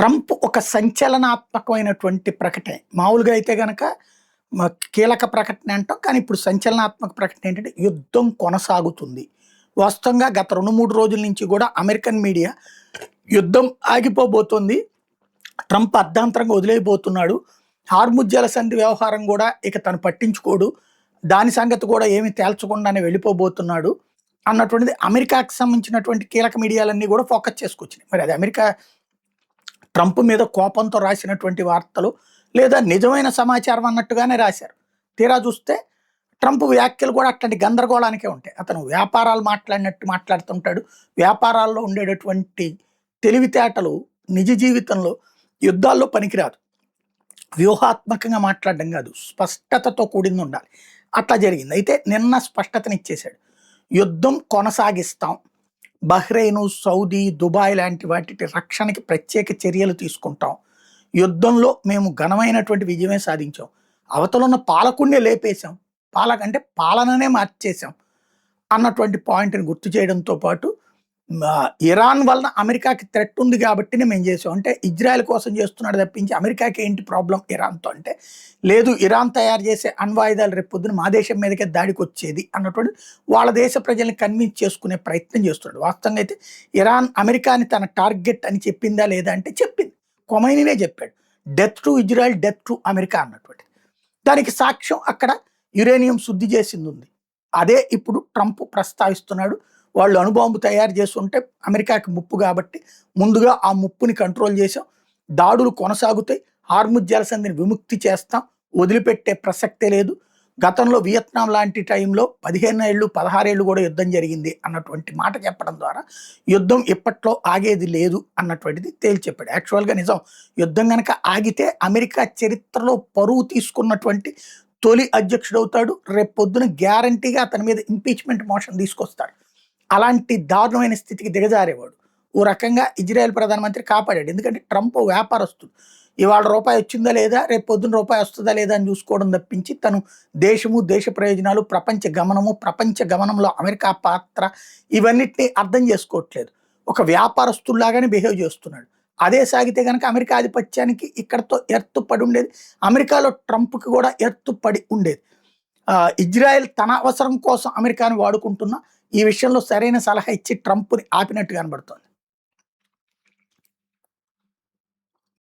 Trump ఒక సంచలనాత్మకమైనటువంటి ప్రకటన. మామూలుగా అయితే గనక కీలక ప్రకటన అంటాం. కానీ ఇప్పుడు సంచలనాత్మక ప్రకటన ఏంటంటే యుద్ధం కొనసాగుతుంది. వాస్తవంగా గత 2, 3 రోజుల నుంచి కూడా అమెరికన్ మీడియా యుద్ధం ఆగిపోబోతోంది. ట్రంప్ అర్ధాంతరంగా వదిలేయబోతున్నాడు. హార్ముజ్ జలసంధి వ్యవహారం కూడా ఇక తను పట్టించుకోడు. దాని సంగతి కూడా ఏమి తేల్చకుండానే వెళ్ళిపోబోతున్నాడు అన్నటువంటిది అమెరికాకి సంబంధించినటువంటి కీలక మీడియాలన్నీ కూడా ఫోకస్ చేసుకొచ్చినాయి. మరి అది అమెరికా ట్రంప్ మీద కోపంతో రాసినటువంటి వార్తలు లేదా నిజమైన సమాచారం అన్నట్టుగానే రాశారు. తీరా చూస్తే ట్రంప్ వ్యాఖ్యలు కూడా అట్లాంటి గందరగోళానికే ఉంటాయి. అతను వ్యాపారాలు మాట్లాడినట్టు మాట్లాడుతుంటాడు. వ్యాపారాల్లో ఉండేటటువంటి తెలివితేటలు నిజ జీవితంలో యుద్ధాల్లో పనికిరాదు. వ్యూహాత్మకంగా మాట్లాడడం కాదు, స్పష్టతతో కూడింది ఉండాలి. అట్లా జరిగింది. అయితే నిన్న స్పష్టతనిచ్చేశాడు. యుద్ధం కొనసాగిస్తాం. బహ్రెయిన్, సౌదీ, దుబాయ్ లాంటి వాటి రక్షణకి ప్రత్యేక చర్యలు తీసుకుంటాం. యుద్ధంలో మేము ఘనమైనటువంటి విజయమే సాధించాం. అవతలున్న పాలకుడినే లేపేశాం. పాలకంటే పాలననే మార్చేశాం అన్నటువంటి పాయింట్ని గుర్తు చేయడంతో పాటు ఇరాన్ వలన అమెరికాకి థ్రెట్ ఉంది కాబట్టినే మేము చేసాం. అంటే ఇజ్రాయెల్ కోసం చేస్తున్నాడు తప్పించి అమెరికాకి ఏంటి ప్రాబ్లం ఇరాన్తో అంటే, లేదు ఇరాన్ తయారు చేసే అణ్వాయుధాలు రేపు పొద్దున మా దేశం మీదకే దాడికి వచ్చేది అన్నటువంటి వాళ్ళ దేశ ప్రజల్ని కన్విన్స్ చేసుకునే ప్రయత్నం చేస్తున్నాడు. వాస్తవంగా అయితే ఇరాన్ అమెరికాని తన టార్గెట్ అని చెప్పిందా లేదా అంటే చెప్పింది. కొమైనీనే చెప్పాడు, death to Israel, death to America అన్నటువంటి. దానికి సాక్ష్యం అక్కడ యురేనియం శుద్ధి చేసింది ఉంది. అదే ఇప్పుడు ట్రంప్ ప్రస్తావిస్తున్నాడు. వాళ్ళు అణుబాంబు తయారు చేస్తుంటే అమెరికాకి ముప్పు కాబట్టి ముందుగా ఆ ముప్పుని కంట్రోల్ చేసాం. దాడులు కొనసాగుతాయి. హార్ముజ్ జలసంధిని విముక్తి చేస్తాం, వదిలిపెట్టే ప్రసక్తే లేదు. గతంలో వియత్నాం లాంటి టైంలో 15 ఏళ్ళు 16 ఏళ్ళు కూడా యుద్ధం జరిగింది అన్నటువంటి మాట చెప్పడం ద్వారా యుద్ధం ఇప్పట్లో ఆగేది లేదు అన్నటువంటిది తేల్చెప్పాడు. యాక్చువల్గా నిజం, యుద్ధం కనుక ఆగితే అమెరికా చరిత్రలో పరువు తీసుకున్నటువంటి తొలి అధ్యక్షుడు అవుతాడు. రేపు పొద్దున గ్యారంటీగా అతని మీద ఇంపీచ్మెంట్ మోషన్ తీసుకొస్తాడు. అలాంటి దారుణమైన స్థితికి దిగజారేవాడు. ఓ రకంగా ఇజ్రాయెల్ ప్రధానమంత్రి కాపాడాడు. ఎందుకంటే ట్రంప్ వ్యాపారస్తుడు. ఇవాళ రూపాయి వచ్చిందా లేదా, రేపు పొద్దున రూపాయి వస్తుందా లేదా అని చూసుకోవడం తప్పించి తను దేశము, దేశ ప్రయోజనాలు, ప్రపంచ గమనము, ప్రపంచ గమనంలో అమెరికా పాత్ర ఇవన్నిటిని అర్థం చేసుకోవట్లేదు. ఒక వ్యాపారస్తుల్లాగానే బిహేవ్ చేస్తున్నాడు. అదే సాగితే కనుక అమెరికా ఆధిపత్యానికి ఇక్కడతో ఎర్త్ పడి ఉండేది. అమెరికాలో ట్రంప్కి కూడా ఎర్త్ పడి ఉండేది. ఇజ్రాయెల్ తన అవసరం కోసం అమెరికాను వాడుకుంటున్నా ఈ విషయంలో సరైన సలహా ఇచ్చి ట్రంప్ని ఆపినట్టు కనబడుతోంది.